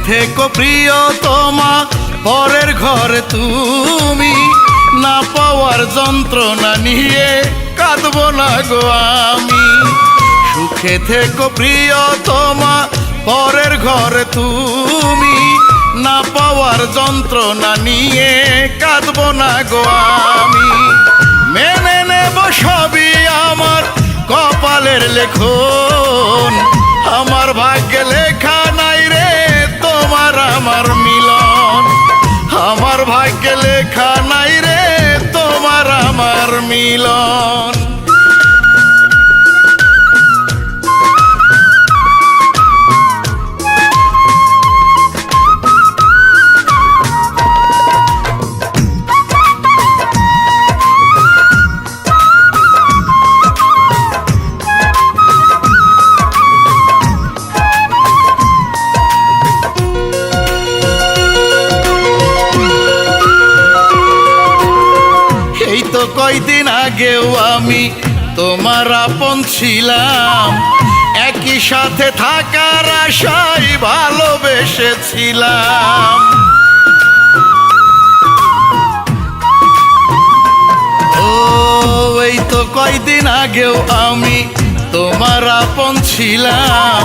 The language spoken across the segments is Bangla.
থেকো প্রিয়তমা, পরের ঘরে তুমি, না পাওয়ার যন্ত্রণা নিয়ে কাঁদবো না গো আমি। সুখে থেকো প্রিয়তমা, পরের ঘরে তুমি, না পাওয়ার যন্ত্রণা নিয়ে কাঁদবো না গো আমি। মেনে নেব সবই আমার কপালের লেখন, আমার ভাগ্যে লেখা নাই রে তোমার আমার মিলন। আমার ভাগ্যে লেখা নাই রে তোমার আমার মিলন। কয়দিন আগেও আমি তোমার আপন ছিলাম, একই সাথে থাকার আশায় ভালোবেসেছিলাম। ও এই তো কয়দিন আগেও আমি তোমার আপন ছিলাম,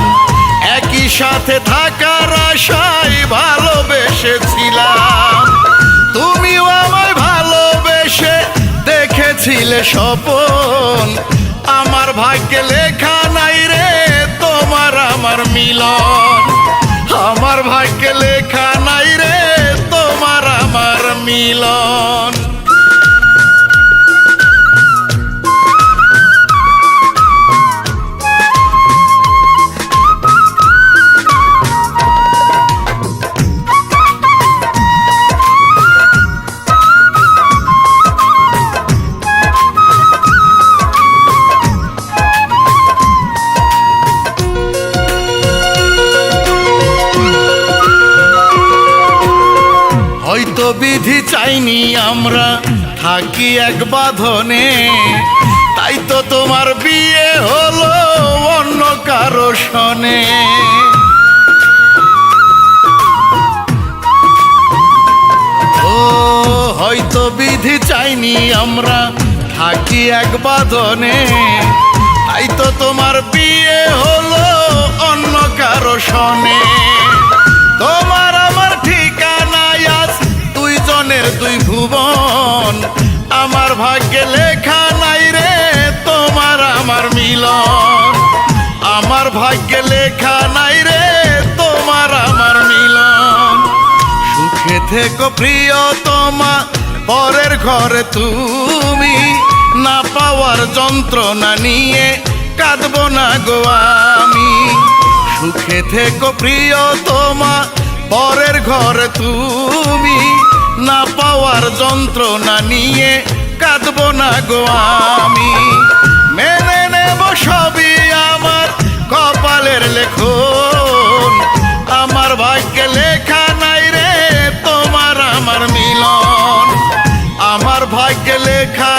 একই সাথে থাকার আশায় ভালোবেসেছিলাম। তুমিও আমায় ভালোবেসে দেখেছিলে স্বপন, আমার ভাগ্যে লেখা নাই রে তোমার আমার মিলন। আমার ভাগ্যে লেখা নাই রে তোমার আমার মিলন। হয়তো বিধি চাইনি আমরা থাকি এক বাঁধনে, তাই তো তোমার বিয়ে হলো অন্য কারো সনে। ও হয়তো বিধি চাইনি আমরা থাকি এক বাঁধনে, তাই তো তোমার বিয়ে হলো অন্য কারো সনে। তোমার আমার ঠিকানা আজ দুইজনের দুই ভুবন, আমার ভাগ্যে লেখা নাই রে তোমার আমার মিলন। আমার ভাগ্যে লেখা নাই রে তোমার আমার মিলন। সুখে থেকো প্রিয়তমা, পরের ঘরে তুমি, না পাওয়ার যন্ত্রণা নিয়ে কাঁদবো না গো আমি। সুখে থেকো প্রিয়তমা, পরের ঘরে তুমি, না পাওয়ার যন্ত্রণা নিয়ে কাঁদবো না গো আমি। মেনে নেব সবই আমার কপালের লেখন, আমার ভাগ্যে লেখা নাই রে তোমার আমার মিলন। আমার ভাগ্যে লেখা